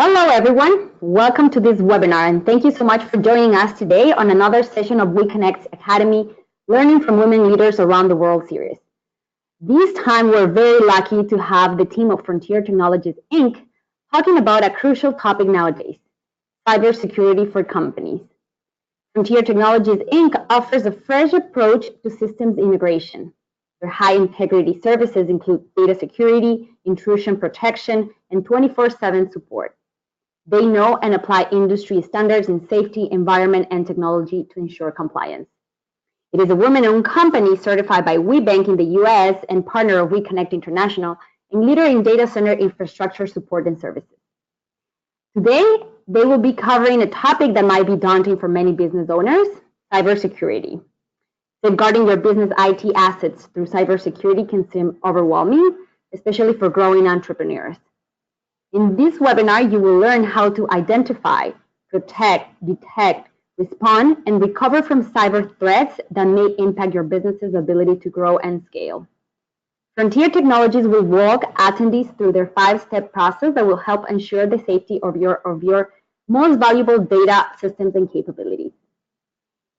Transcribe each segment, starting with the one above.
Hello, everyone. Welcome to this webinar, and thank you so much for joining us today on another session of WeConnect's Academy, Learning from Women Leaders Around the World series. This time, we're very lucky to have the team of Frontier Technologies, Inc. talking about a crucial topic nowadays, cybersecurity for companies. Frontier Technologies, Inc. offers a fresh approach to systems integration. Their high-integrity services include data security, intrusion protection, and 24/7 support. They know and apply industry standards in safety, environment, and technology to ensure compliance. It is a women-owned company certified by WeBank in the US and partner of WeConnect International and leader in data center infrastructure support and services. Today, they will be covering a topic that might be daunting for many business owners, cybersecurity. Safeguarding your business IT assets through cybersecurity can seem overwhelming, especially for growing entrepreneurs. In this webinar, you will learn how to identify, protect, detect, respond, and recover from cyber threats that may impact your business's ability to grow and scale. Frontier Technologies will walk attendees through their 5-step process that will help ensure the safety of your most valuable data systems and capabilities.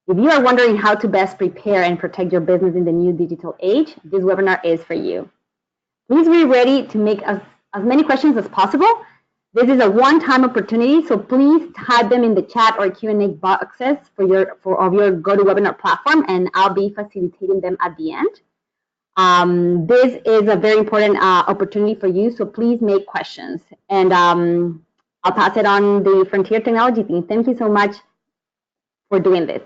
If you are wondering how to best prepare and protect your business in the new digital age, this webinar is for you. Please be ready to make as many questions as possible. This is a one-time opportunity, so please type them in the chat or Q&A boxes of your GoToWebinar platform, and I'll be facilitating them at the end. This is a very important opportunity for you, so please make questions. And I'll pass it on the Frontier Technology team. Thank you so much for doing this.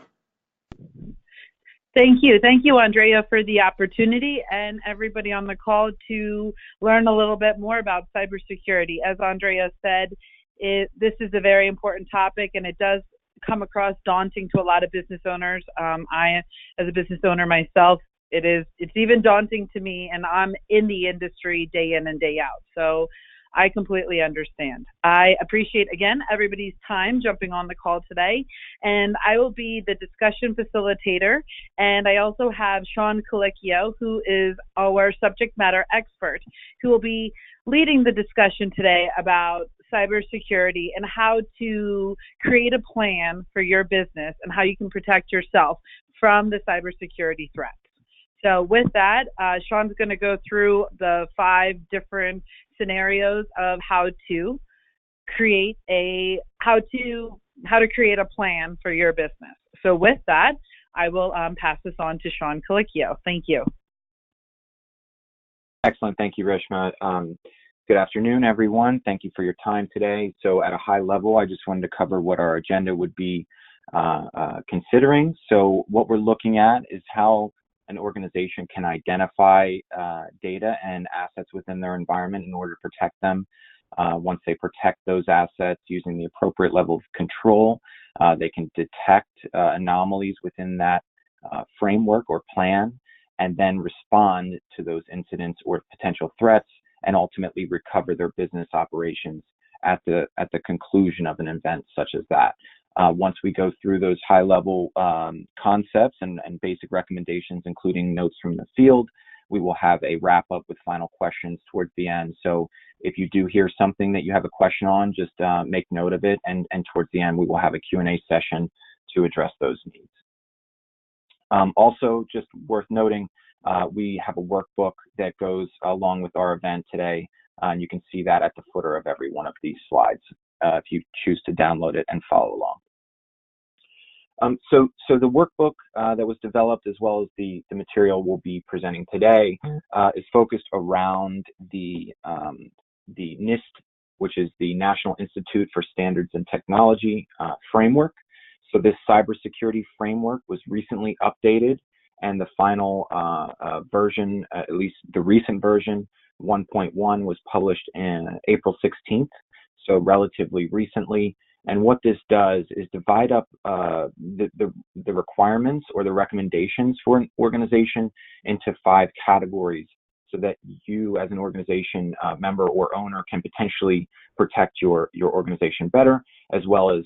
Thank you, Andrea, for the opportunity and everybody on the call to learn a little bit more about cybersecurity. As Andrea said, this is a very important topic, and it does come across daunting to a lot of business owners. I, as a business owner myself, it's even daunting to me, and I'm in the industry day in and day out. So I completely understand. I appreciate, again, everybody's time jumping on the call today, and I will be the discussion facilitator, and I also have Sean Colicchio, who is our subject matter expert, who will be leading the discussion today about cybersecurity and how to create a plan for your business and how you can protect yourself from the cybersecurity threats. So with that, Sean's going to go through the 5 different scenarios of how to create a plan for your business. So with that, I will pass this on to Sean Colicchio. Thank you. Excellent. Thank you, Reshma. Good afternoon, everyone. Thank you for your time today. So at a high level, I just wanted to cover what our agenda would be considering. So what we're looking at is how an organization can identify data and assets within their environment in order to protect them. Once they protect those assets using the appropriate level of control, they can detect anomalies within that framework or plan, and then respond to those incidents or potential threats, and ultimately recover their business operations at the conclusion of an event such as that. Once we go through those high-level concepts and basic recommendations, including notes from the field, we will have a wrap-up with final questions towards the end. So if you do hear something that you have a question on, just make note of it, and towards the end, we will have a Q&A session to address those needs. Also, just worth noting, we have a workbook that goes along with our event today, and you can see that at the footer of every one of these slides if you choose to download it and follow along. So the workbook that was developed, as well as the material we'll be presenting today, is focused around the NIST, which is the National Institute for Standards and Technology framework. So this cybersecurity framework was recently updated, and the final version, at least the recent version, 1.1, was published in April 16th, so relatively recently. And what this does is divide up the requirements or the recommendations for an organization into 5 categories, so that you as an organization member or owner can potentially protect your organization better, as well as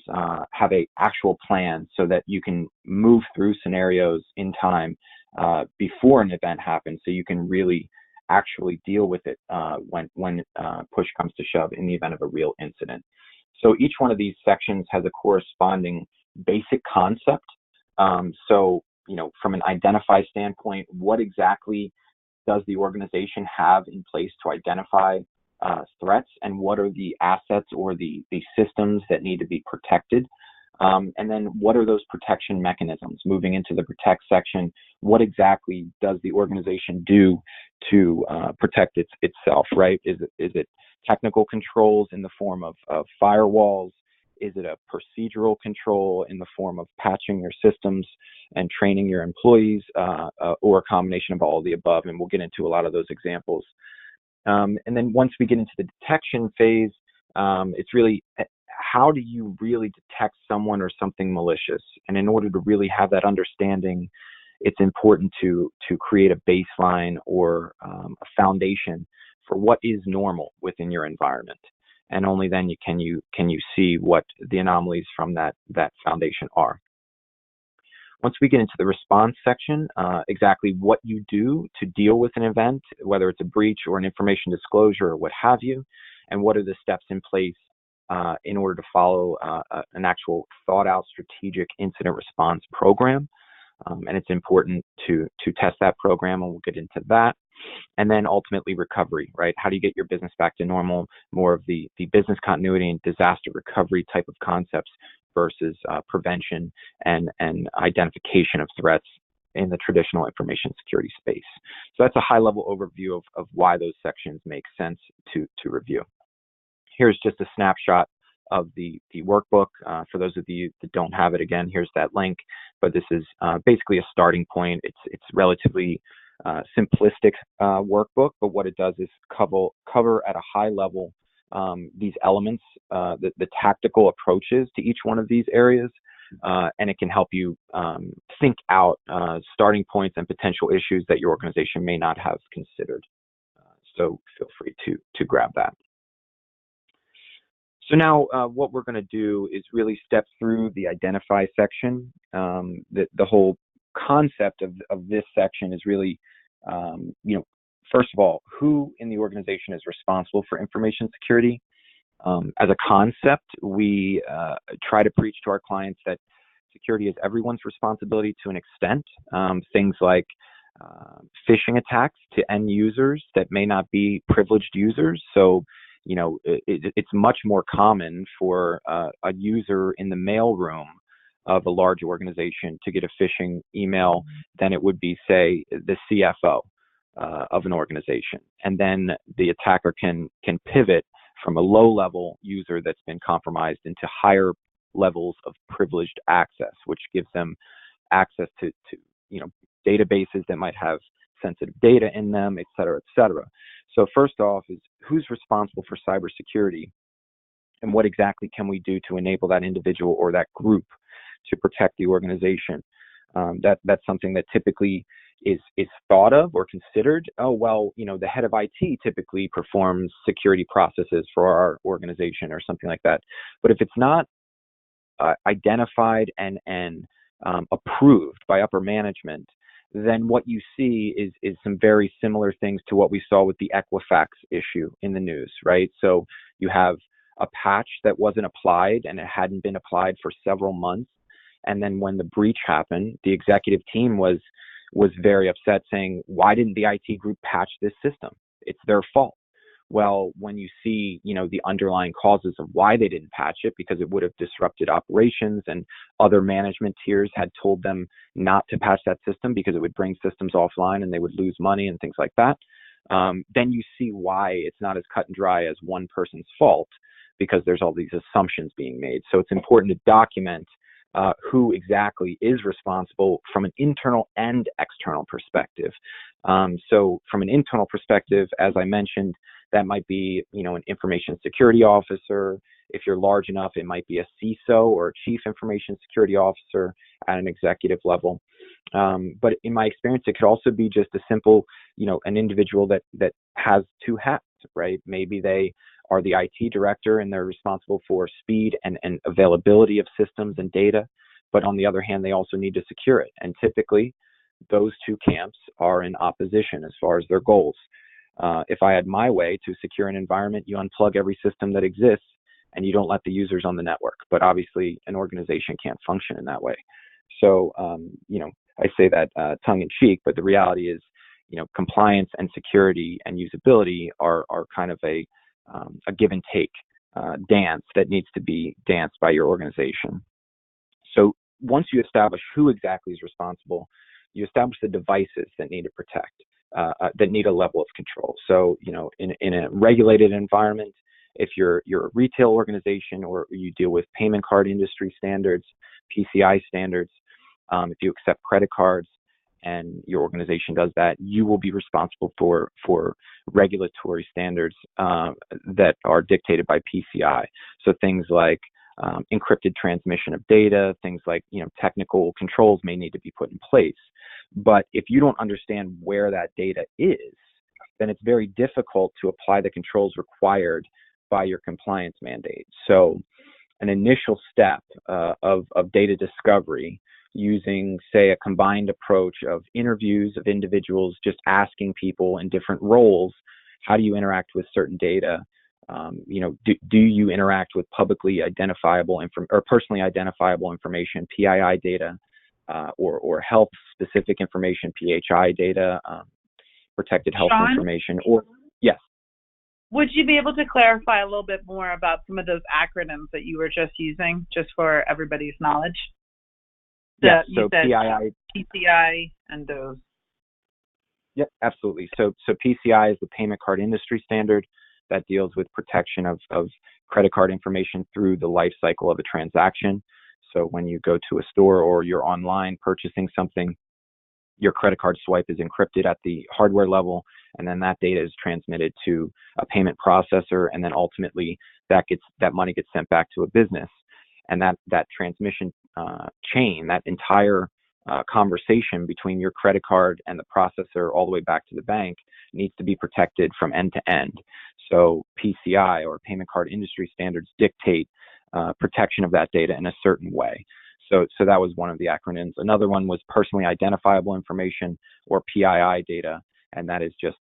have an actual plan so that you can move through scenarios in time before an event happens, so you can really actually deal with it when push comes to shove in the event of a real incident. So each one of these sections has a corresponding basic concept. So, from an identify standpoint, what exactly does the organization have in place to identify threats, and what are the assets or the systems that need to be protected? And then what are those protection mechanisms? Moving into the protect section, what exactly does the organization do to protect itself, right? Is it technical controls in the form of firewalls? Is it a procedural control in the form of patching your systems and training your employees, or a combination of all of the above? And we'll get into a lot of those examples. And then once we get into the detection phase, it's really how do you really detect someone or something malicious? And in order to really have that understanding, it's important to create a baseline or a foundation for what is normal within your environment. And only then can you see what the anomalies from that foundation are. Once we get into the response section, exactly what you do to deal with an event, whether it's a breach or an information disclosure or what have you, and what are the steps in place in order to follow an actual thought-out strategic incident response program. And it's important to test that program, and we'll get into that. And then ultimately recovery, right? How do you get your business back to normal? More of the business continuity and disaster recovery type of concepts versus prevention and identification of threats in the traditional information security space. So that's a high-level overview of why those sections make sense to review. Here's just a snapshot of the workbook. For those of you that don't have it, again, here's that link. But this is basically a starting point. It's relatively simplistic workbook, but what it does is cover at a high level these elements, the tactical approaches to each one of these areas, and it can help you think out starting points and potential issues that your organization may not have considered. So feel free to grab that. So now what we're going to do is really step through the identify section. The whole concept of this section is really, first of all, who in the organization is responsible for information security? As a concept, we try to preach to our clients that security is everyone's responsibility to an extent. Things like phishing attacks to end users that may not be privileged users. So, it's much more common for a user in the mailroom of a large organization to get a phishing email than it would be, say, the CFO of an organization. And then the attacker can pivot from a low-level user that's been compromised into higher levels of privileged access, which gives them access to databases that might have sensitive data in them, et cetera, et cetera. So first off is who's responsible for cybersecurity, and what exactly can we do to enable that individual or that group to protect the organization? That's something that typically is thought of or considered. Oh, well, the head of IT typically performs security processes for our organization or something like that. But if it's not identified and approved by upper management, then what you see is some very similar things to what we saw with the Equifax issue in the news, right? So you have a patch that wasn't applied, and it hadn't been applied for several months. And then when the breach happened, the executive team was very upset, saying, why didn't the IT group patch this system? It's their fault. Well, when you see, the underlying causes of why they didn't patch it, because it would have disrupted operations, and other management tiers had told them not to patch that system because it would bring systems offline and they would lose money and things like that, then you see why it's not as cut and dry as one person's fault, because there's all these assumptions being made. So it's important to document who exactly is responsible from an internal and external perspective. So from an internal perspective, as I mentioned, that might be, an information security officer. If you're large enough, it might be a CISO or a chief information security officer at an executive level. But in my experience, it could also be just a simple, an individual that has two hats, right? Maybe they are the IT director and they're responsible for speed and availability of systems and data. But on the other hand, they also need to secure it. And typically, those two camps are in opposition as far as their goals. If I had my way to secure an environment, you unplug every system that exists and you don't let the users on the network. But obviously, an organization can't function in that way. So, I say that tongue in cheek, but the reality is, compliance and security and usability are kind of a give and take dance that needs to be danced by your organization. So once you establish who exactly is responsible, you establish the devices that need to protect, that need a level of control. So, in a regulated environment, if you're a retail organization or you deal with payment card industry standards, PCI standards, if you accept credit cards and your organization does that, you will be responsible for regulatory standards that are dictated by PCI. So things like encrypted transmission of data, things like, technical controls may need to be put in place. But if you don't understand where that data is, then it's very difficult to apply the controls required by your compliance mandate. So an initial step of data discovery using, say, a combined approach of interviews of individuals, just asking people in different roles, how do you interact with certain data? Do you interact with publicly identifiable or personally identifiable information, PII data, or health-specific information, PHI data, protected health Sean? information? Or yes. Would you be able to clarify a little bit more about some of those acronyms that you were just using, just for everybody's knowledge? Yes, you so said PII, PCI and those. Yep, absolutely. So PCI is the payment card industry standard that deals with protection of credit card information through the life cycle of a transaction. So when you go to a store or you're online purchasing something, your credit card swipe is encrypted at the hardware level, and then that data is transmitted to a payment processor, and then ultimately that money gets sent back to a business. And that transmission chain, that entire conversation between your credit card and the processor all the way back to the bank needs to be protected from end to end. So PCI, or payment card industry standards, dictate protection of that data in a certain way. So that was one of the acronyms. Another one was personally identifiable information, or PII data, and that is just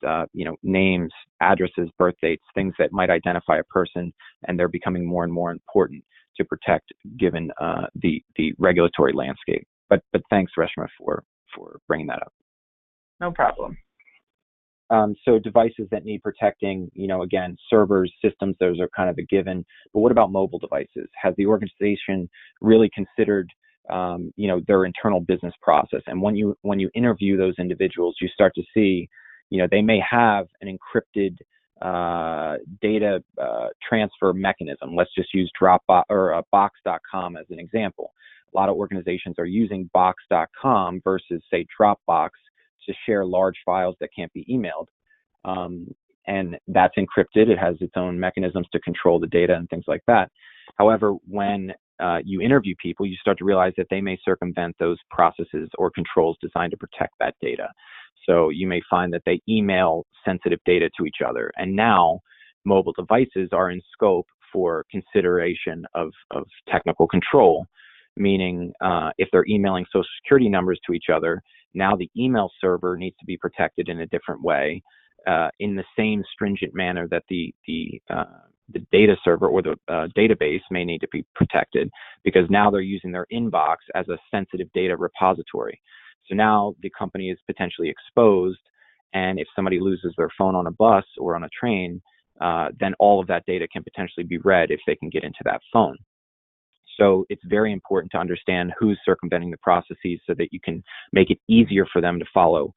names, addresses, birth dates, things that might identify a person, and they're becoming more and more important to protect given the regulatory landscape. But thanks, Reshma, for bringing that up. No problem. So devices that need protecting, again, servers, systems, those are kind of a given. But what about mobile devices? Has the organization really considered, their internal business process? And when you interview those individuals, you start to see, they may have an encrypted data transfer mechanism. Let's just use Dropbox or Box.com as an example. A lot of organizations are using Box.com versus, say, Dropbox to share large files that can't be emailed. And that's encrypted. It has its own mechanisms to control the data and things like that. However, when you interview people, you start to realize that they may circumvent those processes or controls designed to protect that data. So you may find that they email sensitive data to each other. And now mobile devices are in scope for consideration of technical control, meaning if they're emailing Social Security numbers to each other, now the email server needs to be protected in a different way, in the same stringent manner that the data server or the database may need to be protected, because now they're using their inbox as a sensitive data repository. So now the company is potentially exposed, and if somebody loses their phone on a bus or on a train, then all of that data can potentially be read if they can get into that phone. So it's very important to understand who's circumventing the processes so that you can make it easier for them to follow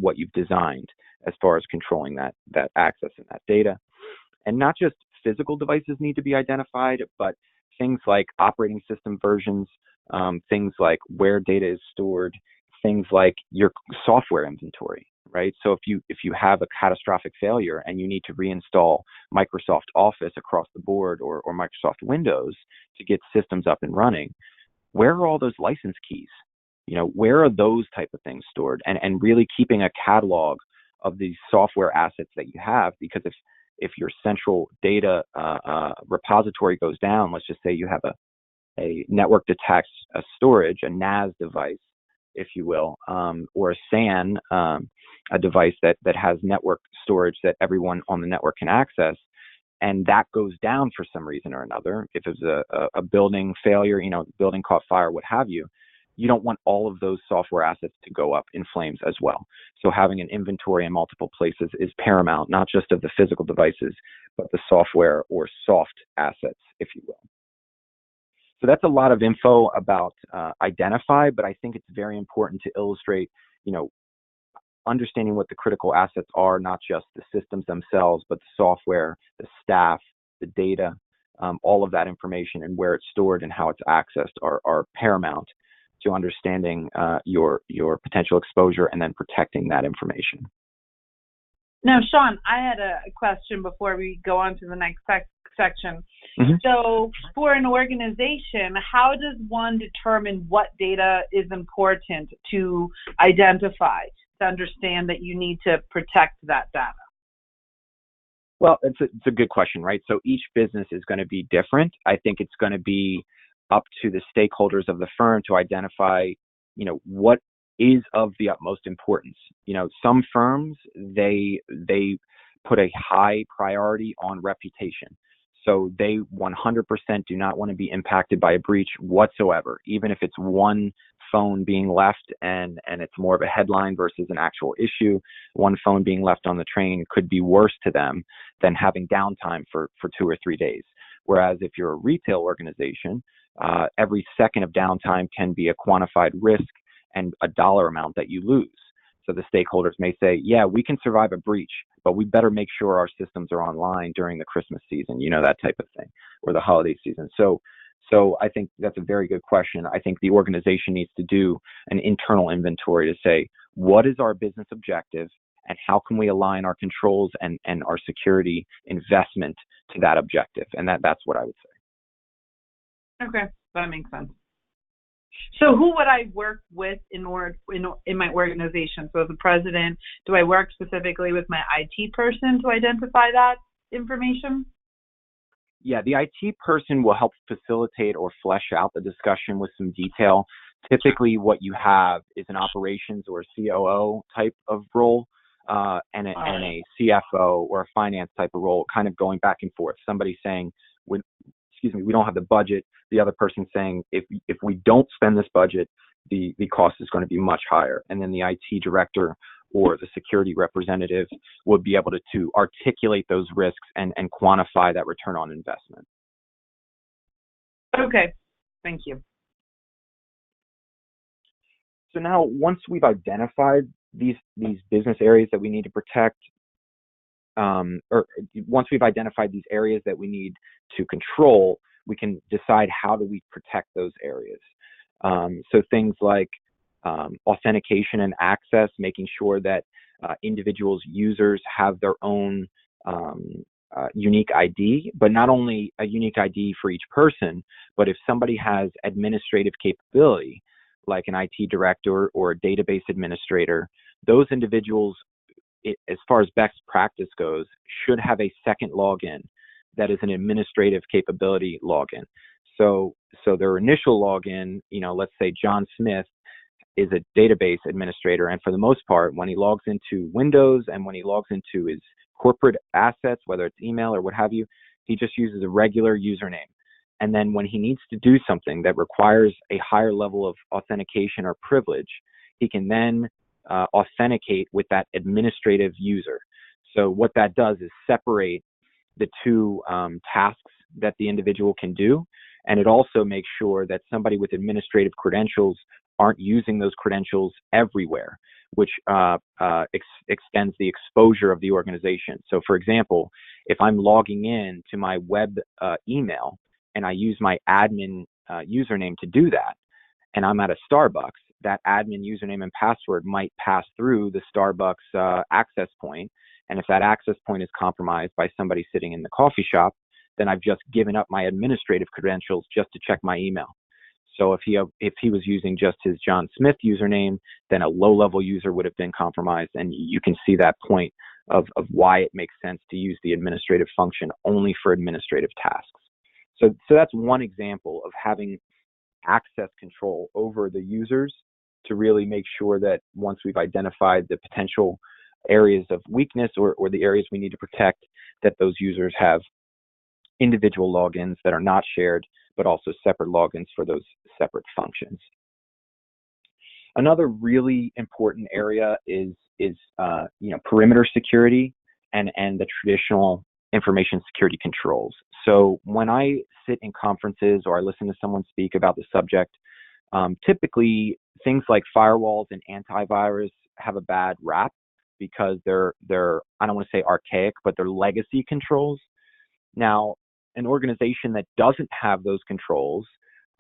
what you've designed as far as controlling that access and that data. And not just physical devices need to be identified, but things like operating system versions, things like where data is stored, things like your software inventory, right? So if you have a catastrophic failure and you need to reinstall Microsoft Office across the board, or Microsoft Windows to get systems up and running, where are all those license keys? Where are those type of things stored? And really keeping a catalog of these software assets that you have, because if your central data repository goes down, let's just say you have a network detached storage, a NAS device, if you will, or a SAN, a device that has network storage that everyone on the network can access, and that goes down for some reason or another, if it's a building failure, building caught fire, what have you, you don't want all of those software assets to go up in flames as well. So having an inventory in multiple places is paramount, not just of the physical devices, but the software or soft assets, if you will. So that's a lot of info about Identify, but I think it's very important to illustrate, understanding what the critical assets are, not just the systems themselves, but the software, the staff, the data, all of that information and where it's stored and how it's accessed are paramount to understanding your potential exposure and then protecting that information. Now, Sean, I had a question before we go on to the next section. Mm-hmm. So for an organization, how does one determine what data is important to identify, to understand that you need to protect that data? Well, it's a good question, right? So each business is going to be different. I think it's going to be up to the stakeholders of the firm to identify, what is of the utmost importance. Some firms, they put a high priority on reputation. So they 100% do not want to be impacted by a breach whatsoever, even if it's one phone being left and it's more of a headline versus an actual issue. One phone being left on the train could be worse to them than having downtime for 2 or 3 days. Whereas if you're a retail organization, every second of downtime can be a quantified risk and a dollar amount that you lose. So the stakeholders may say, yeah, we can survive a breach, but we better make sure our systems are online during the Christmas season, that type of thing, or the holiday season. So I think that's a very good question. I think the organization needs to do an internal inventory to say, what is our business objective and how can we align our controls and our security investment to that objective? And that's what I would say. Okay, that makes sense. So who would I work with in my organization? So as a president, do I work specifically with my IT person to identify that information? Yeah, the IT person will help facilitate or flesh out the discussion with some detail. Typically, what you have is an operations or a COO type of role and a CFO or a finance type of role, kind of going back and forth. Somebody saying, we don't have the budget. The other person saying, if we don't spend this budget, the cost is going to be much higher. And then the IT director or the security representative would be able to articulate those risks and quantify that return on investment. Okay, thank you. So now, once we've identified these business areas that we need to protect, or once we've identified these areas that we need to control, we can decide how do we protect those areas. So things like authentication and access, making sure that individuals, users have their own unique ID, but not only a unique ID for each person, but if somebody has administrative capability, like an IT director or a database administrator, those individuals, as far as best practice goes, should have a second login that is an administrative capability login. So their initial login, let's say John Smith is a database administrator, and for the most part, when he logs into Windows and when he logs into his corporate assets, whether it's email or what have you, he just uses a regular username. And then when he needs to do something that requires a higher level of authentication or privilege, he can then authenticate with that administrative user. So what that does is separate the two tasks that the individual can do, and it also makes sure that somebody with administrative credentials aren't using those credentials everywhere, which extends the exposure of the organization. So for example, if I'm logging in to my web email and I use my admin username to do that, and I'm at a Starbucks, that admin username and password might pass through the Starbucks access point. And if that access point is compromised by somebody sitting in the coffee shop, then I've just given up my administrative credentials just to check my email. So if he was using just his John Smith username, then a low-level user would have been compromised. And you can see that point of why it makes sense to use the administrative function only for administrative tasks. So that's one example of having access control over the users to really make sure that once we've identified the potential areas of weakness or the areas we need to protect, that those users have individual logins that are not shared, but also separate logins for those separate functions. Another really important area is perimeter security and the traditional information security controls. So when I sit in conferences or I listen to someone speak about the subject, typically things like firewalls and antivirus have a bad rap because they're I don't want to say archaic, but they're legacy controls. Now, an organization that doesn't have those controls,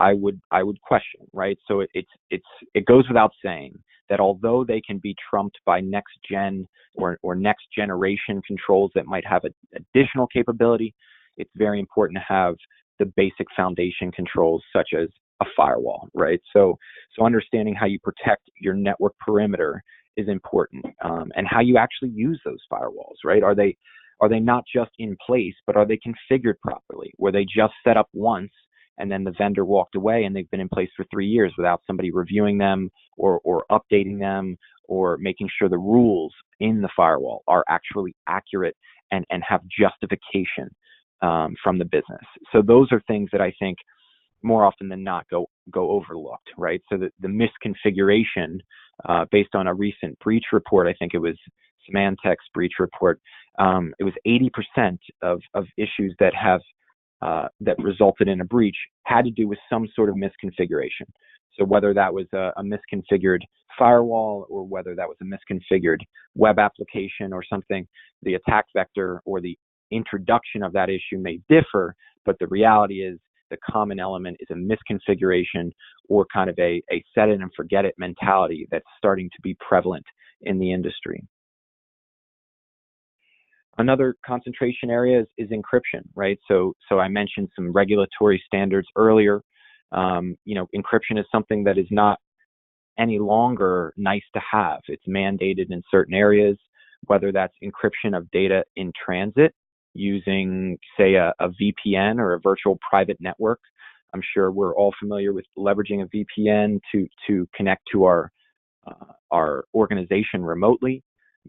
I would question, right? So it goes without saying that although they can be trumped by next gen or next generation controls that might have additional capability, it's very important to have the basic foundation controls such as a firewall, right? So understanding how you protect your network perimeter is important, and how you actually use those firewalls, right? Are they not just in place, but are they configured properly? Were they just set up once and then the vendor walked away and they've been in place for 3 years without somebody reviewing them or updating them or making sure the rules in the firewall are actually accurate and have justification from the business? So those are things that I think more often than not go overlooked, right? So the misconfiguration based on a recent breach report, I think it was Symantec's breach report, it was 80% of issues that have that resulted in a breach had to do with some sort of misconfiguration. So whether that was a misconfigured firewall or whether that was a misconfigured web application or something, the attack vector or the introduction of that issue may differ, but the reality is the common element is a misconfiguration or kind of a set it and forget it mentality that's starting to be prevalent in the industry. Another concentration area is encryption, right? So I mentioned some regulatory standards earlier. Encryption is something that is not any longer nice to have. It's mandated in certain areas, whether that's encryption of data in transit using, say, a VPN or a virtual private network. I'm sure we're all familiar with leveraging a VPN to connect to our organization remotely.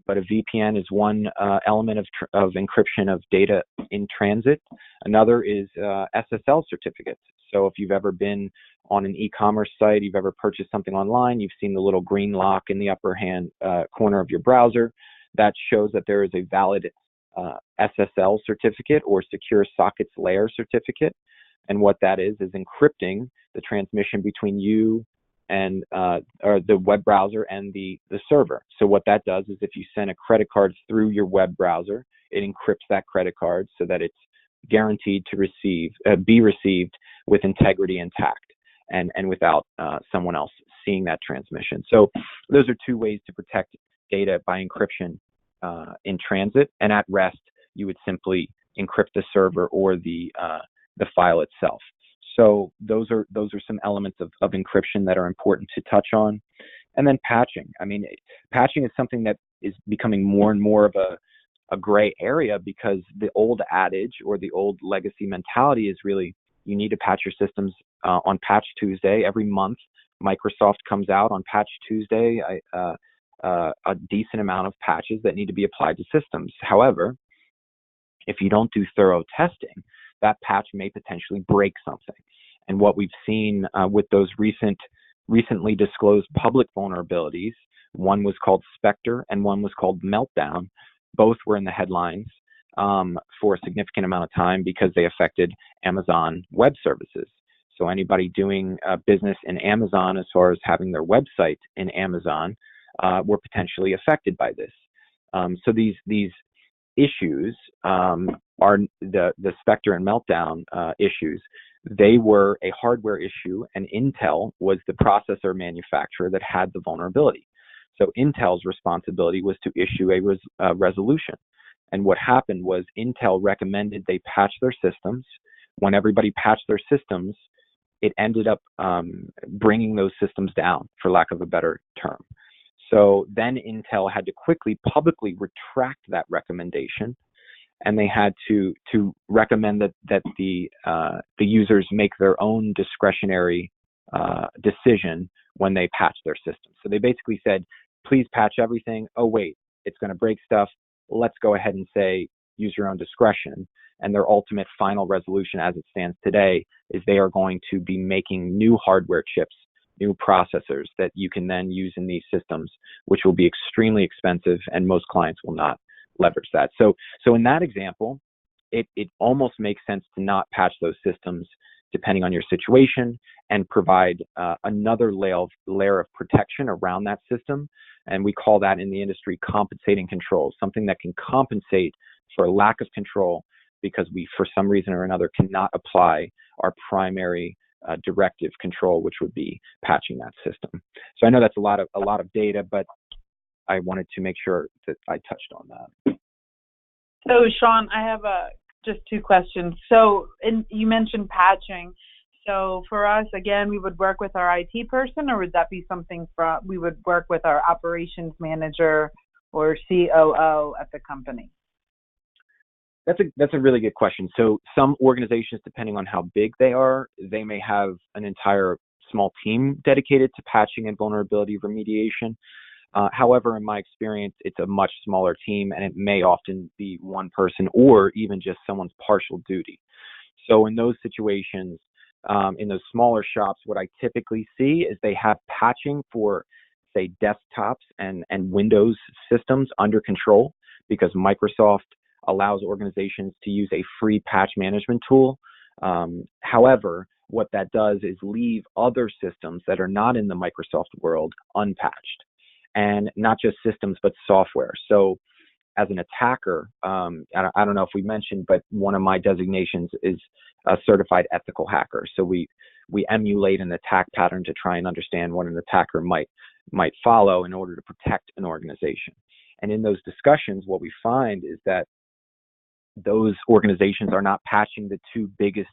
But a VPN is one element of encryption of data in transit. Another is SSL certificates. So if you've ever been on an e-commerce site, you've ever purchased something online, you've seen the little green lock in the upper hand corner of your browser. That shows that there is a valid SSL certificate or secure sockets layer certificate. And what that is encrypting the transmission between you and or the web browser and the server. So what that does is if you send a credit card through your web browser, it encrypts that credit card so that it's guaranteed to be received with integrity intact and without someone else seeing that transmission. So those are two ways to protect data by encryption in transit, and at rest you would simply encrypt the server or the file itself. So those are some elements of encryption that are important to touch on. And then patching. I mean, patching is something that is becoming more and more of a gray area because the old adage or the old legacy mentality is really you need to patch your systems on Patch Tuesday. Every month, Microsoft comes out on Patch Tuesday a decent amount of patches that need to be applied to systems. However, if you don't do thorough testing, that patch may potentially break something. And what we've seen with those recently disclosed public vulnerabilities, one was called Spectre and one was called Meltdown. Both were in the headlines for a significant amount of time because they affected Amazon Web Services. So anybody doing business in Amazon as far as having their website in Amazon were potentially affected by this. So these issues are the Spectre and Meltdown issues. They were a hardware issue, and Intel was the processor manufacturer that had the vulnerability. So Intel's responsibility was to issue a resolution. And what happened was Intel recommended they patch their systems. When everybody patched their systems, it ended up bringing those systems down, for lack of a better term. So then Intel had to quickly publicly retract that recommendation, and they had to recommend that the users make their own discretionary decision when they patch their system. So they basically said, please patch everything. Oh wait, it's going to break stuff. Let's go ahead and say use your own discretion. And their ultimate final resolution as it stands today is they are going to be making new hardware chips, new processors that you can then use in these systems, which will be extremely expensive, and most clients will not leverage that. So in that example, it almost makes sense to not patch those systems depending on your situation, and provide another layer of protection around that system. And we call that in the industry compensating controls, something that can compensate for a lack of control because we, for some reason or another, cannot apply our primary directive control, which would be patching that system. So I know that's a lot of data, but I wanted to make sure that I touched on that. So Sean, I have just two questions. So you mentioned patching. So for us, again, we would work with our IT person, or would that be something we would work with our operations manager or COO at the company? That's a really good question. So some organizations, depending on how big they are, they may have an entire small team dedicated to patching and vulnerability remediation. However, in my experience, it's a much smaller team, and it may often be one person or even just someone's partial duty. So in those situations, in those smaller shops, what I typically see is they have patching for, say, desktops and Windows systems under control, because Microsoft allows organizations to use a free patch management tool. However, what that does is leave other systems that are not in the Microsoft world unpatched. And not just systems, but software. So as an attacker, I don't know if we mentioned, but one of my designations is a certified ethical hacker. So we emulate an attack pattern to try and understand what an attacker might follow in order to protect an organization. And in those discussions, what we find is that those organizations are not patching the two biggest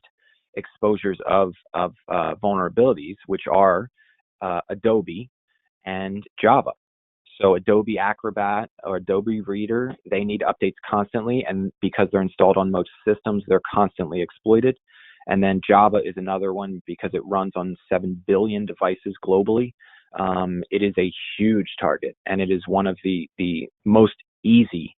exposures of vulnerabilities, which are Adobe and Java. So Adobe Acrobat or Adobe Reader, they need updates constantly, and because they're installed on most systems, they're constantly exploited. And then Java is another one because it runs on 7 billion devices globally. It is a huge target, and it is one of the most easily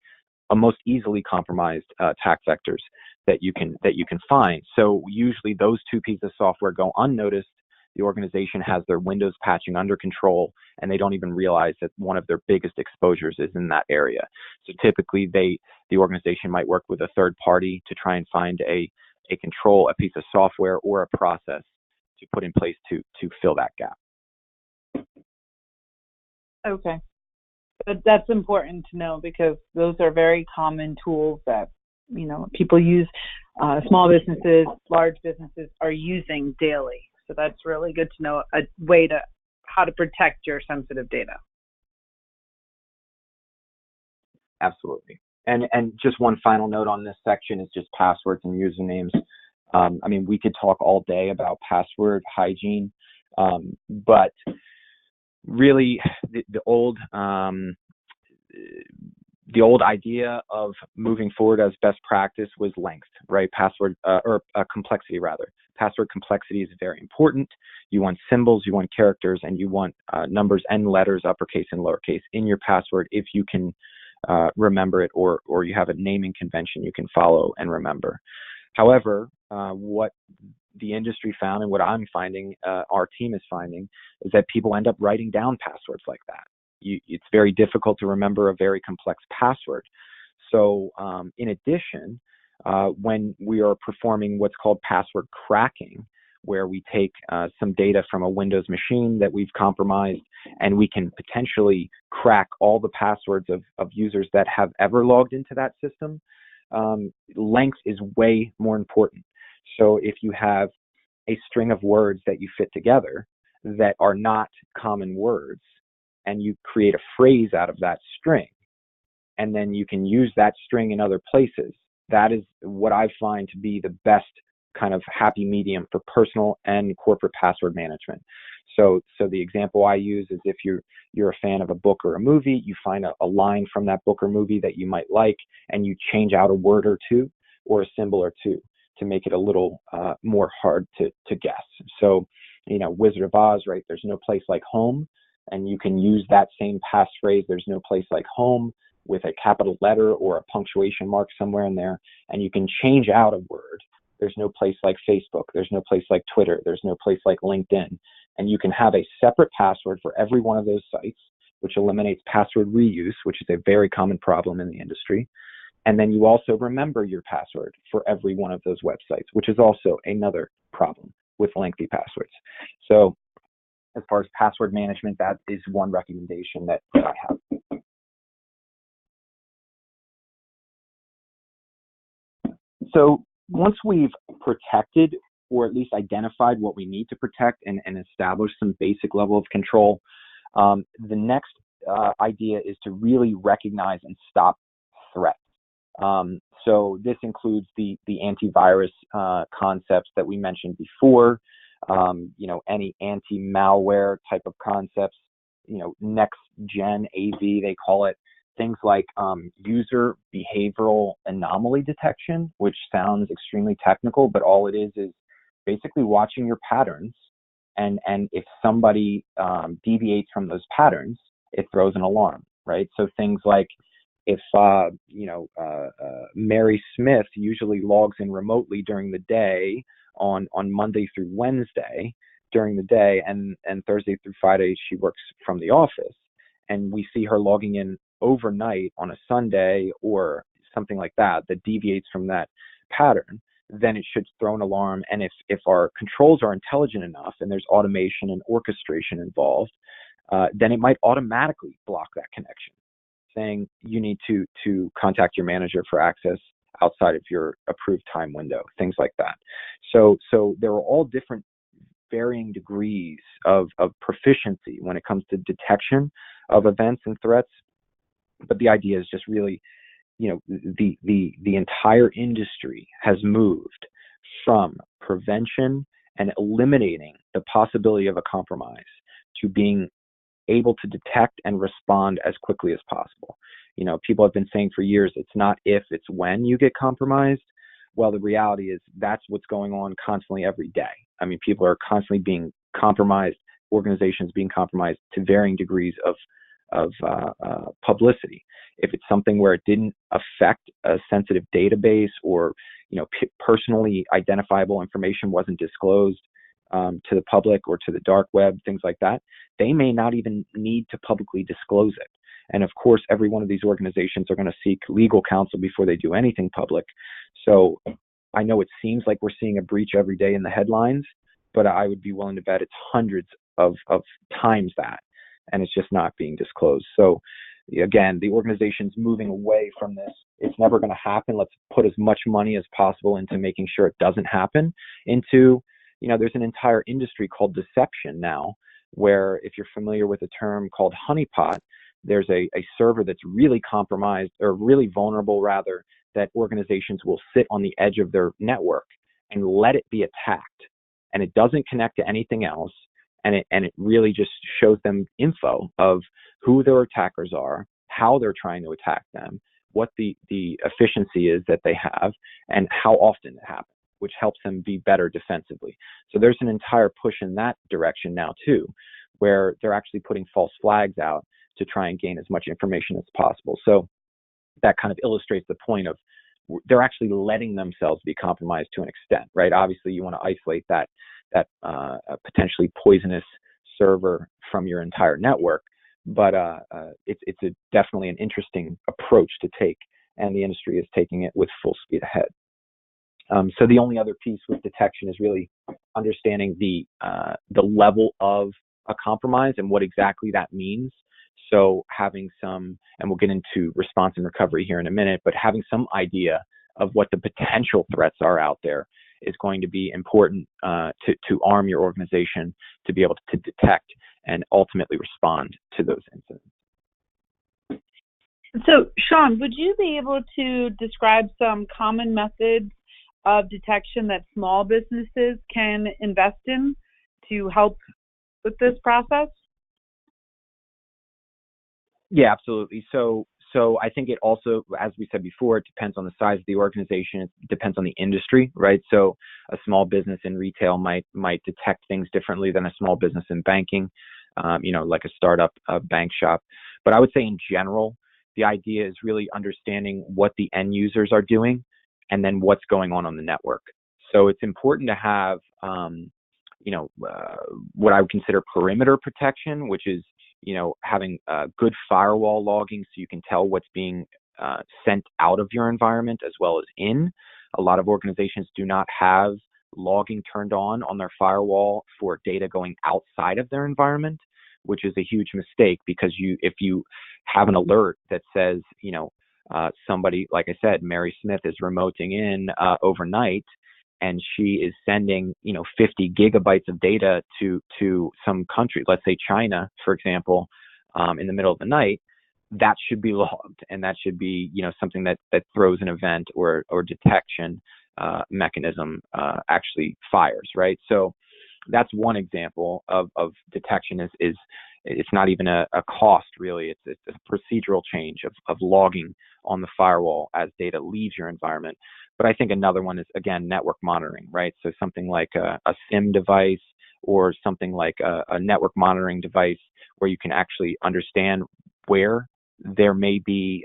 compromised attack vectors that you can find. So usually those two pieces of software go unnoticed. The organization has their Windows patching under control, and they don't even realize that one of their biggest exposures is in that area. So typically the organization might work with a third party to try and find a piece of software or a process to put in place to fill that gap. Okay. But that's important to know, because those are very common tools that, people use, small businesses, large businesses are using daily. So that's really good to know a way how to protect your sensitive data. Absolutely. And just one final note on this section is just passwords and usernames. We could talk all day about password hygiene, but really the old idea of moving forward as best practice was length, right? Complexity rather. Password complexity is very important. You want symbols, you want characters, and you want numbers and letters, uppercase and lowercase, in your password if you can remember it, or you have a naming convention you can follow and remember. However, what the industry found, and what I'm finding, our team is finding, is that people end up writing down passwords like that. It's very difficult to remember a very complex password. So in addition, when we are performing what's called password cracking, where we take some data from a Windows machine that we've compromised, and we can potentially crack all the passwords of users that have ever logged into that system, length is way more important. So if you have a string of words that you fit together that are not common words, and you create a phrase out of that string, and then you can use that string in other places, that is what I find to be the best kind of happy medium for personal and corporate password management. So the example I use is if you're a fan of a book or a movie, you find a line from that book or movie that you might like, and you change out a word or two or a symbol or two to make it a little more hard to guess. So, Wizard of Oz, right? There's no place like home, and you can use that same passphrase, there's no place like home, with a capital letter or a punctuation mark somewhere in there, and you can change out a word. There's no place like Facebook. There's no place like Twitter. There's no place like LinkedIn. And you can have a separate password for every one of those sites, which eliminates password reuse, which is a very common problem in the industry. And then you also remember your password for every one of those websites, which is also another problem with lengthy passwords. So as far as password management, that is one recommendation that I have. So once we've protected, or at least identified what we need to protect and establish some basic level of control, the next idea is to really recognize and stop threats. So this includes the antivirus concepts that we mentioned before, any anti-malware type of concepts, next gen AV, they call it. Things like user behavioral anomaly detection, which sounds extremely technical, but all it is basically watching your patterns. And if somebody deviates from those patterns, it throws an alarm, right? So things like if, Mary Smith usually logs in remotely during the day on Monday through Wednesday during the day, and Thursday through Friday she works from the office, and we see her logging in overnight on a Sunday or something like that deviates from that pattern, then it should throw an alarm. And if our controls are intelligent enough and there's automation and orchestration involved, then it might automatically block that connection, saying you need to contact your manager for access outside of your approved time window, things like that. So there are all different varying degrees of proficiency when it comes to detection of events and threats. But the idea is just really, the entire industry has moved from prevention and eliminating the possibility of a compromise to being able to detect and respond as quickly as possible. People have been saying for years, it's not if, it's when you get compromised. Well, the reality is that's what's going on constantly every day. I mean, people are constantly being compromised, organizations being compromised to varying degrees of publicity. If it's something where it didn't affect a sensitive database, or personally identifiable information wasn't disclosed to the public or to the dark web, things like that, they may not even need to publicly disclose it. And of course, every one of these organizations are going to seek legal counsel before they do anything public. So I know it seems like we're seeing a breach every day in the headlines, but I would be willing to bet it's hundreds of times that, and it's just not being disclosed. So again, the organization's moving away from this. It's never going to happen. Let's put as much money as possible into making sure it doesn't happen. Into, there's an entire industry called deception now, where if you're familiar with a term called honeypot, there's a server that's really compromised, or really vulnerable rather, that organizations will sit on the edge of their network and let it be attacked. And it doesn't connect to anything else. And it really just shows them info of who their attackers are, how they're trying to attack them, what the efficiency is that they have, and how often it happens, which helps them be better defensively. So there's an entire push in that direction now too, where they're actually putting false flags out to try and gain as much information as possible. So that kind of illustrates the point of they're actually letting themselves be compromised to an extent, right? Obviously, you want to isolate that potentially poisonous server from your entire network, but it's definitely an interesting approach to take, and the industry is taking it with full speed ahead. So the only other piece with detection is really understanding the level of a compromise and what exactly that means. So having some, and we'll get into response and recovery here in a minute, but having some idea of what the potential threats are out there is going to be important to arm your organization to be able to detect and ultimately respond to those incidents. So, Sean, would you be able to describe some common methods of detection that small businesses can invest in to help with this process? Yeah, absolutely. So I think it also, as we said before, it depends on the size of the organization. It depends on the industry, right? So a small business in retail might detect things differently than a small business in banking, like a startup bank shop. But I would say in general, the idea is really understanding what the end users are doing and then what's going on the network. So it's important to have, what I would consider perimeter protection, which is, having good firewall logging so you can tell what's being sent out of your environment as well as in. A lot of organizations do not have logging turned on their firewall for data going outside of their environment, which is a huge mistake, because if you have an alert that says, somebody, like I said, Mary Smith is remoting in overnight, and she is sending, 50 gigabytes of data to some country, let's say China, for example, in the middle of the night, that should be logged, and that should be, something that throws an event or detection mechanism actually fires, right? So that's one example of detection. Is it's not even a cost, really. It's a procedural change of logging on the firewall as data leaves your environment. But I think another one is, again, network monitoring, right? So something like a SIM device, or something like a network monitoring device where you can actually understand where there may be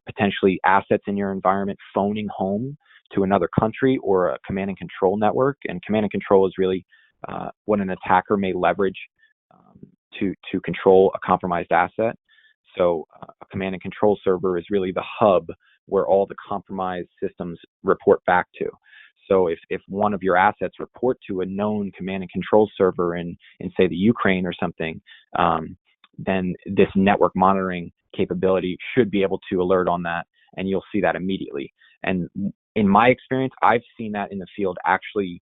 potentially assets in your environment phoning home to another country, or a command and control network. And command and control is really what an attacker may leverage to control a compromised asset. So a command and control server is really the hub where all the compromised systems report back to. So if one of your assets report to a known command and control server in say, the Ukraine or something, then this network monitoring capability should be able to alert on that, and you'll see that immediately. And in my experience, I've seen that in the field actually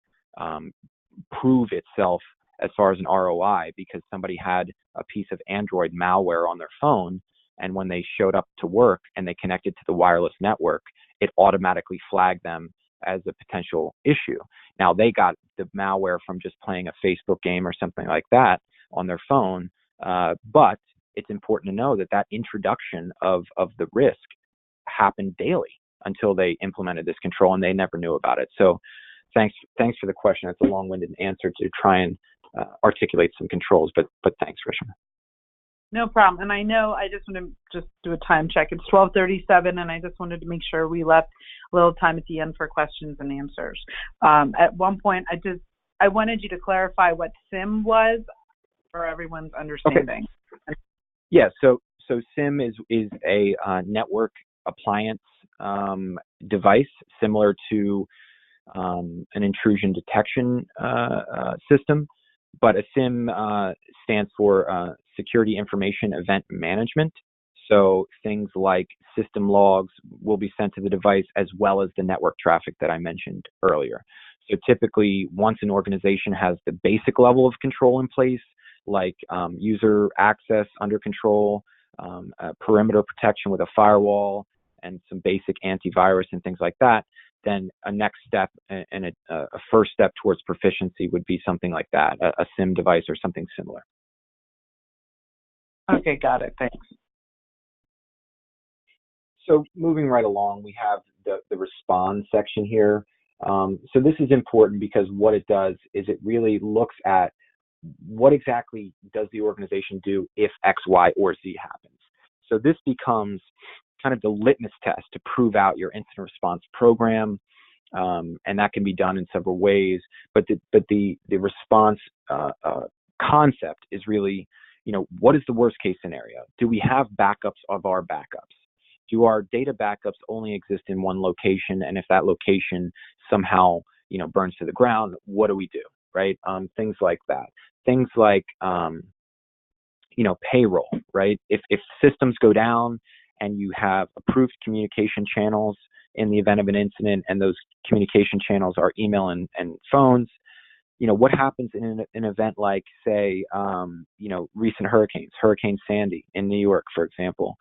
prove itself as far as an ROI, because somebody had a piece of Android malware on their phone, and when they showed up to work and they connected to the wireless network, it automatically flagged them as a potential issue. Now, they got the malware from just playing a Facebook game or something like that on their phone, but it's important to know that introduction of the risk happened daily until they implemented this control, and they never knew about it. So thanks for the question. It's a long-winded answer to try and articulate some controls, but thanks, Rishma. No problem. And I know I just want to just do a time check. It's 12:37, and I just wanted to make sure we left a little time at the end for questions and answers. At one point, I wanted you to clarify what SIM was for everyone's understanding. Okay. Yeah. So SIM is a network appliance device similar to an intrusion detection system, but a SIM stands for Security Information Event Management. So things like system logs will be sent to the device, as well as the network traffic that I mentioned earlier. So typically, once an organization has the basic level of control in place, like user access under control, perimeter protection with a firewall, and some basic antivirus and things like that, then a next step and a first step towards proficiency would be something like that, a SIM device or something similar. Okay, got it. Thanks. So moving right along, we have the respond section here. So this is important because what it does is it really looks at what exactly does the organization do if X, Y, or Z happens. So this becomes kind of the litmus test to prove out your incident response program, and that can be done in several ways. But the response concept is really, what is the worst case scenario? Do we have backups of our backups? Do our data backups only exist in one location? And if that location somehow, burns to the ground, what do we do, right? Things like that. Things like, payroll, right? If systems go down and you have approved communication channels in the event of an incident, and those communication channels are email and phones, what happens in an event like, say, recent hurricanes, Hurricane Sandy in New York, for example?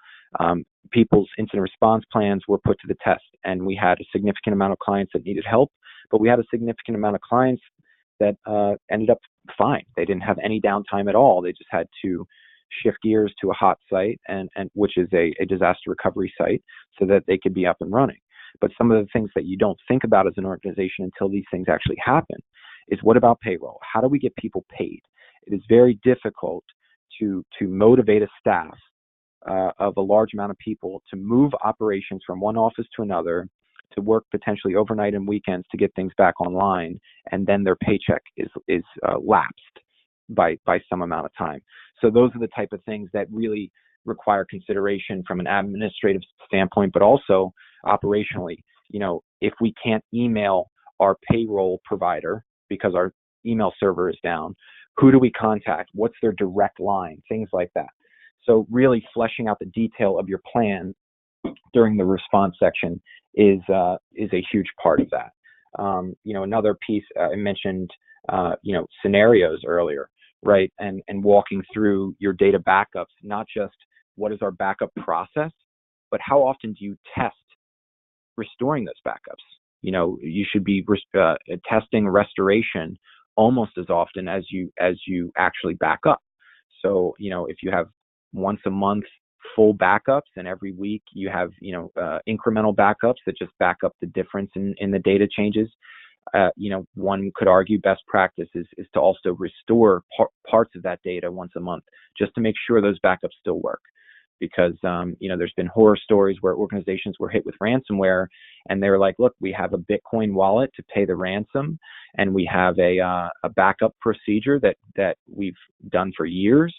People's incident response plans were put to the test, and we had a significant amount of clients that needed help, but we had a significant amount of clients that ended up fine. They didn't have any downtime at all. They just had to shift gears to a hot site, and which is a disaster recovery site, so that they could be up and running. But some of the things that you don't think about as an organization until these things actually happen is, what about payroll? How do we get people paid? It is very difficult to motivate a staff of a large amount of people to move operations from one office to another, to work potentially overnight and weekends to get things back online, and then their paycheck is lapsed by some amount of time. So those are the type of things that really require consideration from an administrative standpoint, but also operationally. You know, if we can't email our payroll provider because our email server is down, who do we contact? What's their direct line? Things like that. So really fleshing out the detail of your plan during the response section is a huge part of that. You know, another piece I mentioned, you know, scenarios earlier, right? And walking through your data backups, not just what is our backup process, but how often do you test restoring those backups? You know, you should be testing restoration almost as often as you actually back up. So, you know, if you have once a month full backups and every week you have, you know, incremental backups that just back up the difference in the data changes, you know, one could argue best practice is to also restore parts of that data once a month, just to make sure those backups still work. Because, you know, there's been horror stories where organizations were hit with ransomware and they were like, look, we have a Bitcoin wallet to pay the ransom, and we have a backup procedure that we've done for years.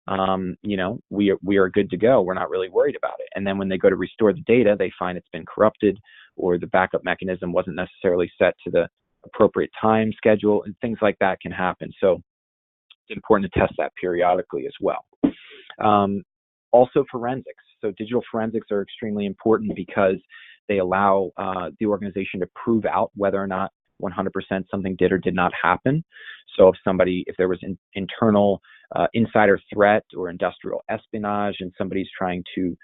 You know, we are good to go. We're not really worried about it. And then when they go to restore the data, they find it's been corrupted, or the backup mechanism wasn't necessarily set to the appropriate time schedule, and things like that can happen. So it's important to test that periodically as well. Also forensics. So digital forensics are extremely important because they allow the organization to prove out whether or not 100% something did or did not happen. So if there was an internal insider threat or industrial espionage and somebody's trying to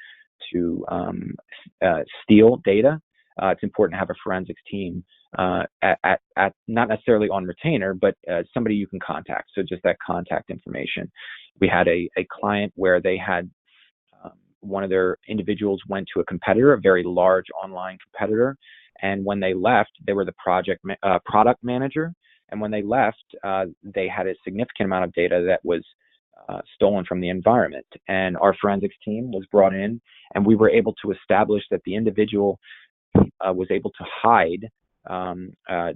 steal data, it's important to have a forensics team at not necessarily on retainer, but somebody you can contact. So just that contact information. We had a client where they had one of their individuals went to a competitor, a very large online competitor, and when they left, they were the product manager. And when they left, they had a significant amount of data that was stolen from the environment. And our forensics team was brought in, and we were able to establish that the individual was able to hide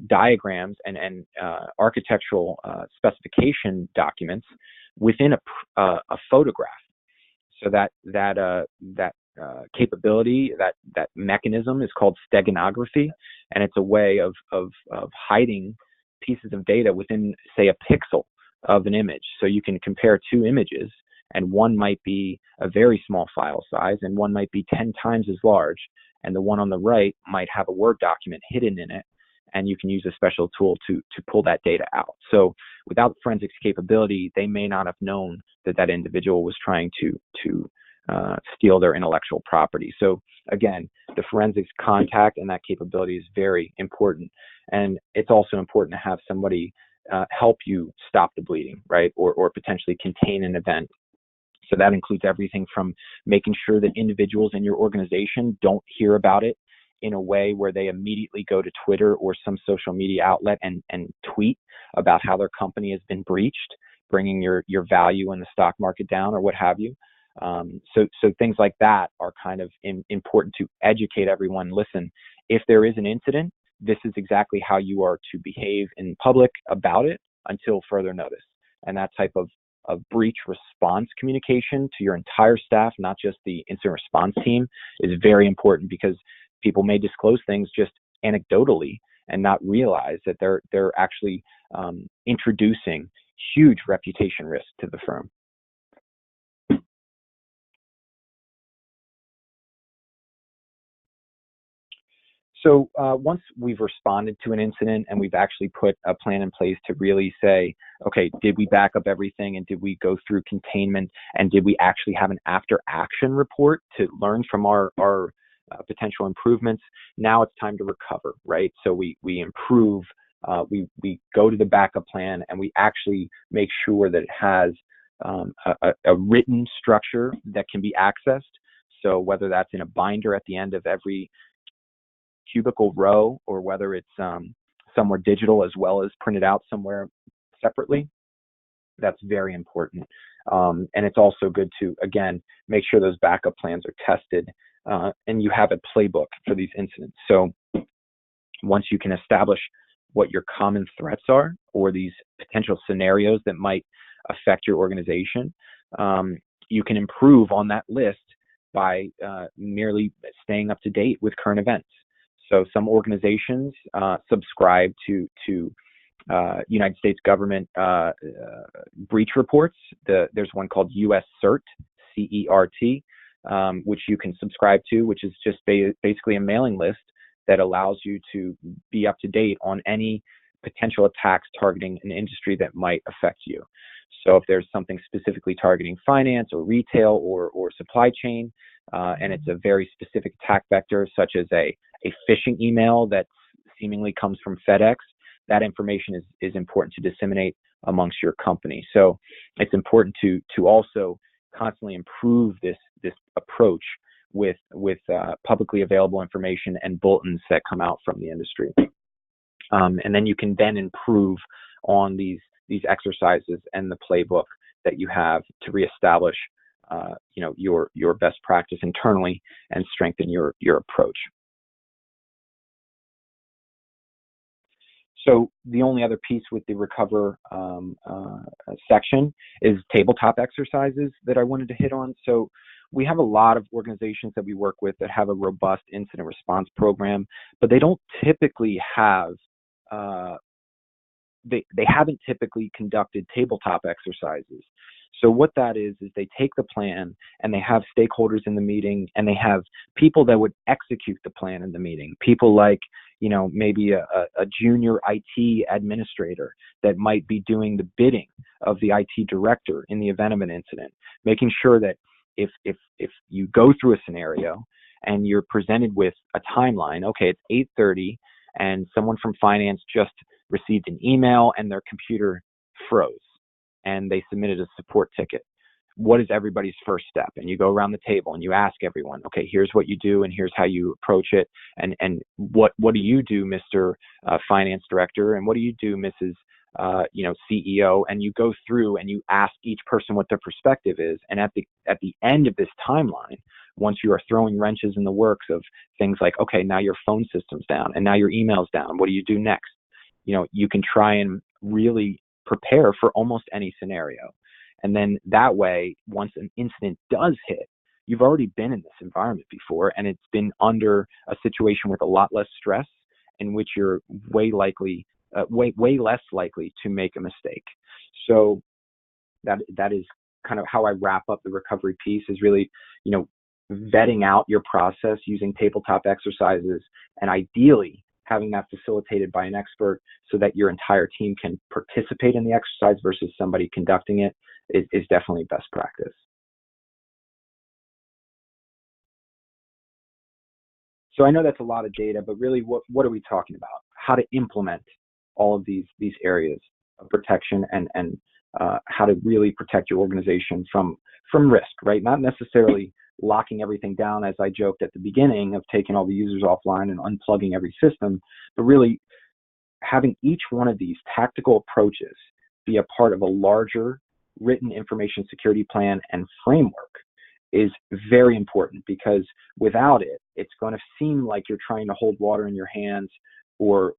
diagrams and architectural specification documents within a photograph. So that capability, that mechanism is called steganography, and it's a way of hiding pieces of data within, say, a pixel of an image. So you can compare two images, and one might be a very small file size, and one might be 10 times as large, and the one on the right might have a Word document hidden in it, and you can use a special tool to pull that data out. So without forensics capability, they may not have known that individual was trying to steal their intellectual property. So again, the forensics contact and that capability is very important. And it's also important to have somebody help you stop the bleeding, right? Or potentially contain an event. So that includes everything from making sure that individuals in your organization don't hear about it in a way where they immediately go to Twitter or some social media outlet and tweet about how their company has been breached, bringing your value in the stock market down or what have you. So things like that are kind of important to educate everyone. Listen, if there is an incident, this is exactly how you are to behave in public about it until further notice. And that type of breach response communication to your entire staff, not just the incident response team, is very important, because people may disclose things just anecdotally and not realize that they're actually introducing huge reputation risk to the firm. So once we've responded to an incident and we've actually put a plan in place to really say, okay, did we back up everything, and did we go through containment, and did we actually have an after action report to learn from our potential improvements? Now it's time to recover, right? So we improve, we go to the backup plan, and we actually make sure that it has a written structure that can be accessed. So whether that's in a binder at the end of every cubicle row, or whether it's somewhere digital as well as printed out somewhere separately, that's very important. And it's also good to, again, make sure those backup plans are tested and you have a playbook for these incidents. So once you can establish what your common threats are or these potential scenarios that might affect your organization, you can improve on that list by merely staying up to date with current events. So some organizations subscribe to United States government breach reports. There's one called US CERT, CERT, which you can subscribe to, which is just basically a mailing list that allows you to be up to date on any potential attacks targeting an industry that might affect you. So if there's something specifically targeting finance or retail or supply chain, and it's a very specific attack vector, such as a phishing email that seemingly comes from FedEx, that information is important to disseminate amongst your company. So it's important to also constantly improve this approach with publicly available information and bulletins that come out from the industry. And then you can then improve on these exercises and the playbook that you have to reestablish your best practice internally and strengthen your approach. So the only other piece with the Recover section is tabletop exercises that I wanted to hit on. So we have a lot of organizations that we work with that have a robust incident response program, but they don't typically have, they haven't typically conducted tabletop exercises. So what that is they take the plan and they have stakeholders in the meeting and they have people that would execute the plan in the meeting. People like, maybe a junior IT administrator that might be doing the bidding of the IT director in the event of an incident, making sure that if you go through a scenario and you're presented with a timeline, okay, it's 8:30 and someone from finance just received an email and their computer froze and they submitted a support ticket. What is everybody's first step? And you go around the table and you ask everyone, okay, here's what you do and here's how you approach it. And what do you do, Mr. Finance Director? And what do you do, Mrs. CEO? And you go through and you ask each person what their perspective is. And at the end of this timeline, once you are throwing wrenches in the works of things like, okay, now your phone system's down and now your email's down, what do you do next? You can try and really prepare for almost any scenario. And then that way, once an incident does hit, you've already been in this environment before, and it's been under a situation with a lot less stress in which you're way less likely to make a mistake. So that is kind of how I wrap up the recovery piece, is really, vetting out your process using tabletop exercises and ideally having that facilitated by an expert so that your entire team can participate in the exercise versus somebody conducting it is definitely best practice. So I know that's a lot of data, but really what are we talking about? How to implement all of these areas of protection and how to really protect your organization from risk, right? Not necessarily locking everything down, as I joked at the beginning, of taking all the users offline and unplugging every system, but really having each one of these tactical approaches be a part of a larger written information security plan and framework is very important, because without it, it's going to seem like you're trying to hold water in your hands or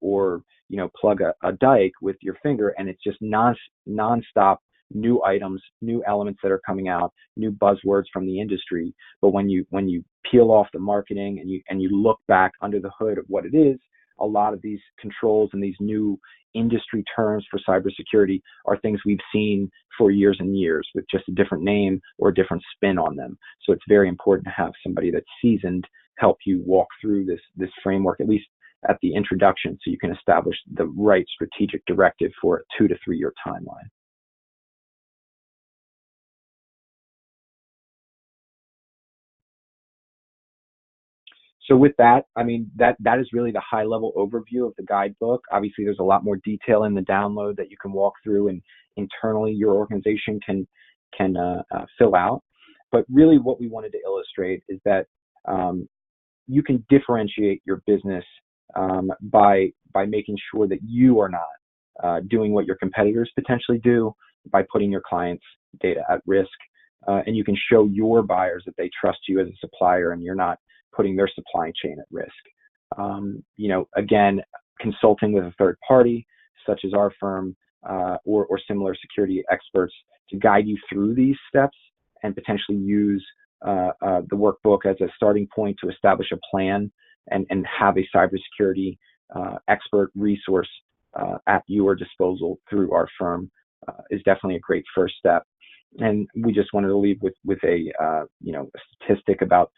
plug a dike with your finger, and it's just nonstop new items, new elements that are coming out, new buzzwords from the industry. But when you peel off the marketing and you look back under the hood of what it is, a lot of these controls and these new industry terms for cybersecurity are things we've seen for years and years with just a different name or a different spin on them. So it's very important to have somebody that's seasoned help you walk through this framework, at least at the introduction, so you can establish the right strategic directive for a 2 to 3 year timeline. So with that, I mean, that is really the high level overview of the guidebook. Obviously, there's a lot more detail in the download that you can walk through and internally your organization can fill out. But really what we wanted to illustrate is that you can differentiate your business by making sure that you are not doing what your competitors potentially do, by putting your clients' data at risk. And you can show your buyers that they trust you as a supplier and you're not putting their supply chain at risk. Again, consulting with a third party, such as our firm, or similar security experts to guide you through these steps and potentially use the workbook as a starting point to establish a plan and have a cybersecurity expert resource at your disposal through our firm is definitely a great first step. And we just wanted to leave with a statistic about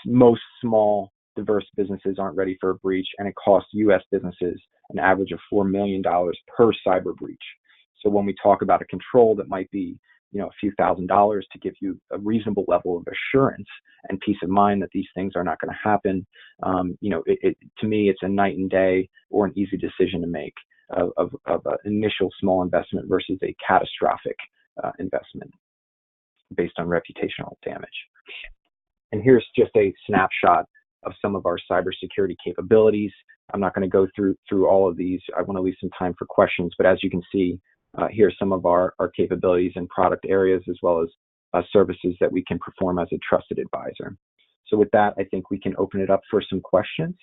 most small diverse businesses aren't ready for a breach, and it costs U.S. businesses an average of $4 million per cyber breach. So when we talk about a control that might be a few $1,000s to give you a reasonable level of assurance and peace of mind that these things are not going to happen, to me, it's a night and day or an easy decision to make of an initial small investment versus a catastrophic investment based on reputational damage. And here's just a snapshot of some of our cybersecurity capabilities. I'm not going to go through all of these. I want to leave some time for questions, but as you can see, here's some of our capabilities and product areas, as well as services that we can perform as a trusted advisor. So with that, I think we can open it up for some questions.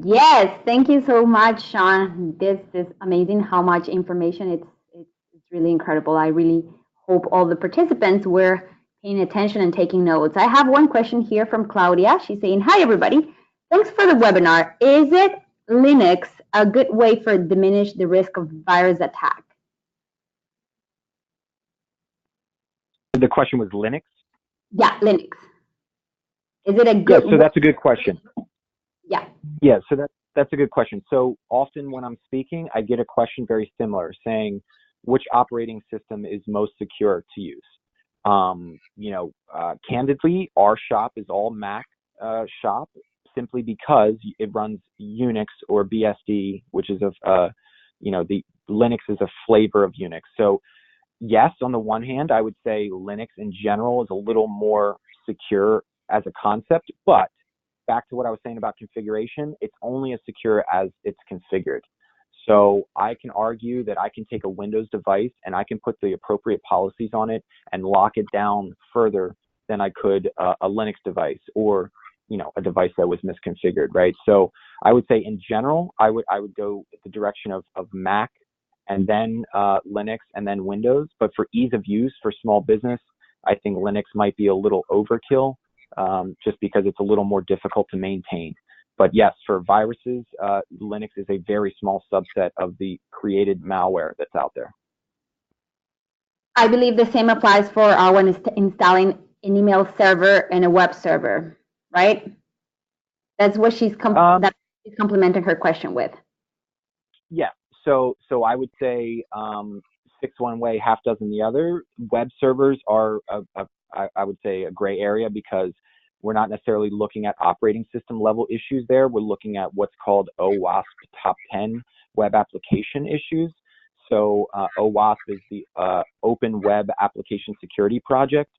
Yes, thank you so much, Sean. This is amazing how much information. It's really incredible. I really hope all the participants were paying attention and taking notes. I have one question here from Claudia. She's saying, "Hi, everybody. Thanks for the webinar. Is it Linux a good way for diminish the risk of virus attack?" The question was Linux? Yeah, Linux. Is it a good? Yeah, so that's a good question. Yeah. Yeah, so that's a good question. So often when I'm speaking, I get a question very similar saying, which operating system is most secure to use? Candidly, our shop is all Mac shop, simply because it runs Unix or BSD, which is the Linux is a flavor of Unix. So yes, on the one hand, I would say Linux in general is a little more secure as a concept, but back to what I was saying about configuration, it's only as secure as it's configured. So I can argue that I can take a Windows device and I can put the appropriate policies on it and lock it down further than I could a Linux device or a device that was misconfigured, right? So I would say in general, I would go the direction of Mac and then Linux and then Windows. But for ease of use for small business, I think Linux might be a little overkill just because it's a little more difficult to maintain. But yes, for viruses, Linux is a very small subset of the created malware that's out there. I believe the same applies for when installing an email server and a web server, right? That's what she's complementing her question with. Yeah. So I would say 6 one way, half dozen the other. Web servers are I would say a gray area because we're not necessarily looking at operating system level issues there. We're looking at what's called OWASP top 10 web application issues. So OWASP is the Open Web Application Security Project.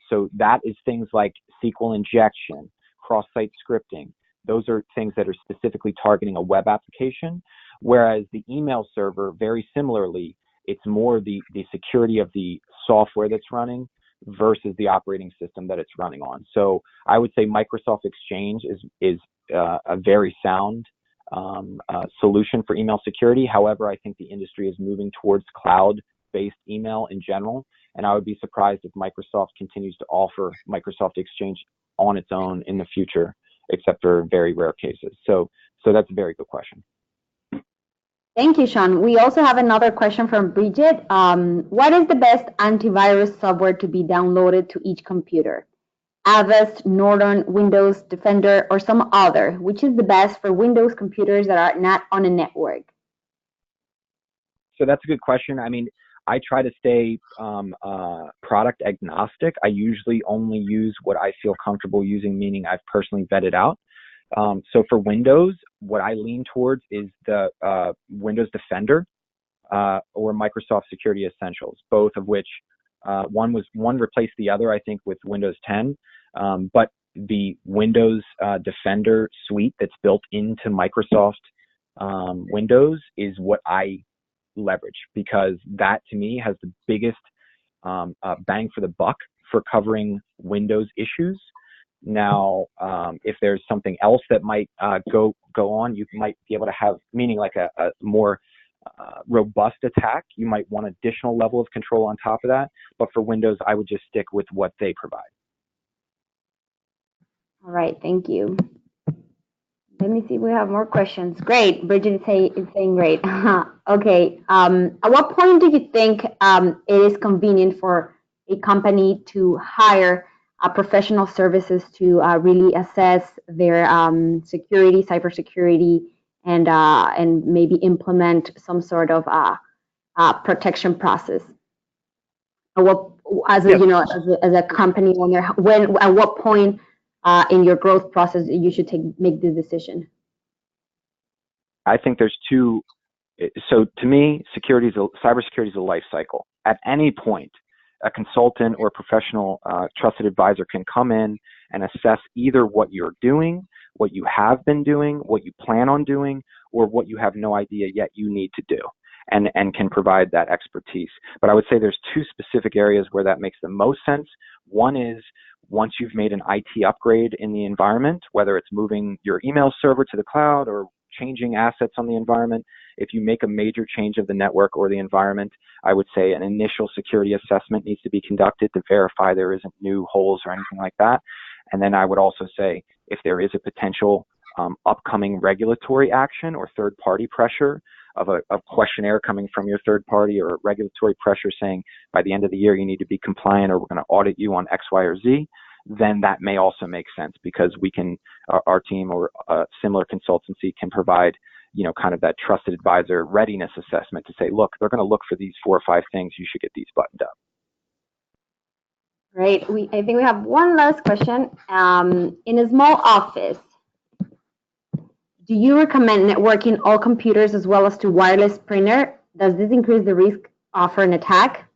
So that is things like SQL injection, cross-site scripting. Those are things that are specifically targeting a web application. Whereas the email server, very similarly, it's more the security of the software that's running versus the operating system that it's running on. So I would say Microsoft Exchange is a very sound solution for email security. However, I think the industry is moving towards cloud-based email in general, and I would be surprised if Microsoft continues to offer Microsoft Exchange on its own in the future, except for very rare cases. So that's a very good question. Thank you, Sean. We also have another question from Bridget. What is the best antivirus software to be downloaded to each computer? Avast, Norton, Windows, Defender, or some other? Which is the best for Windows computers that are not on a network? So that's a good question. I mean, I try to stay product agnostic. I usually only use what I feel comfortable using, meaning I've personally vetted out. So for Windows, what I lean towards is the Windows Defender or Microsoft Security Essentials, both of which one replaced the other, I think, with Windows 10. But the Windows Defender suite that's built into Microsoft Windows is what I leverage, because that to me has the biggest bang for the buck for covering Windows issues. Now, if there's something else that might go on, you might be able to have, meaning like a more robust attack, you might want an additional level of control on top of that. But for Windows, I would just stick with what they provide. All right, thank you. Let me see if we have more questions. Great, Bridget is saying great. Okay, at what point do you think it is convenient for a company to hire professional services to really assess their cybersecurity, and maybe implement some sort of protection process? As a company, at what point in your growth process you should make this decision? I think there's two. So to me, cybersecurity is a life cycle. At any point, a consultant or professional trusted advisor can come in and assess either what you're doing, what you have been doing, what you plan on doing, or what you have no idea yet you need to do, and can provide that expertise. But I would say there's two specific areas where that makes the most sense. One is once you've made an IT upgrade in the environment, whether it's moving your email server to the cloud or changing assets on the environment. If you make a major change of the network or the environment, I would say an initial security assessment needs to be conducted to verify there isn't new holes or anything like that. And then I would also say if there is a potential upcoming regulatory action or third-party pressure of a questionnaire coming from your third party, or regulatory pressure saying by the end of the year you need to be compliant or we're going to audit you on X, Y, or Z, then that may also make sense, because we can, our team or a similar consultancy can provide, kind of that trusted advisor readiness assessment to say, look, they're going to look for these 4 or 5 things. You should get these buttoned up. Great. I think we have one last question. In a small office, do you recommend networking all computers as well as to wireless printer? Does this increase the risk for an attack?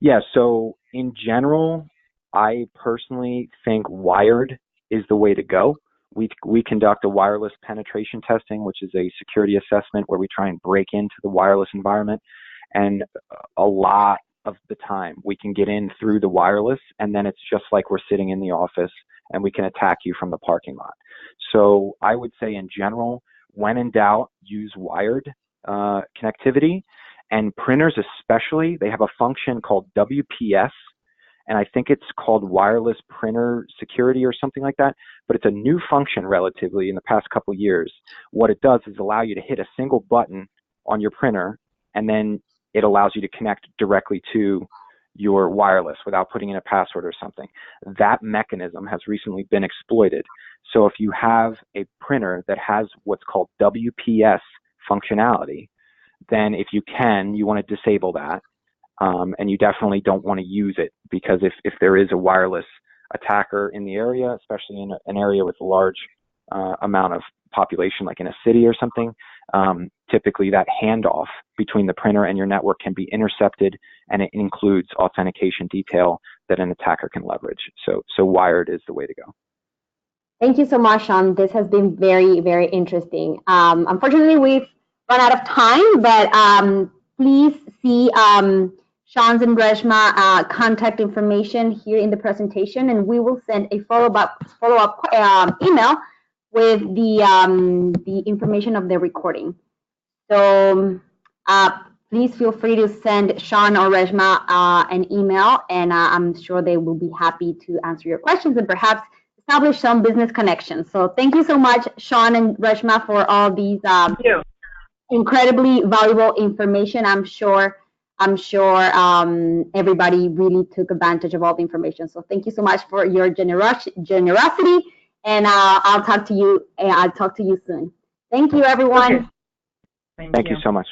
Yeah, so in general, I personally think wired is the way to go. We conduct a wireless penetration testing, which is a security assessment where we try and break into the wireless environment. And a lot of the time we can get in through the wireless, and then it's just like we're sitting in the office and we can attack you from the parking lot. So I would say in general, when in doubt, use wired connectivity. And printers especially, they have a function called WPS, and I think it's called wireless printer security or something like that, but it's a new function relatively in the past couple of years. What it does is allow you to hit a single button on your printer, and then it allows you to connect directly to your wireless without putting in a password or something. That mechanism has recently been exploited. So if you have a printer that has what's called WPS functionality, then if you want to disable that, and you definitely don't want to use it, because if there is a wireless attacker in the area, especially in an area with a large amount of population, like in a city or something, typically that handoff between the printer and your network can be intercepted, and it includes authentication detail that an attacker can leverage. So wired is the way to go. Thank you so much, Sean. This has been very, very interesting. Unfortunately, we've run out of time, but please see Sean's and Reshma contact information here in the presentation, and we will send a follow-up email with the information of the recording. So please feel free to send Sean or Reshma an email, and I'm sure they will be happy to answer your questions and perhaps establish some business connections. So thank you so much, Sean and Reshma, for all these incredibly valuable information. I'm sure everybody really took advantage of all the information. So thank you so much for your generosity, and I'll talk to you soon. Thank you, everyone. Okay. Thank you so much.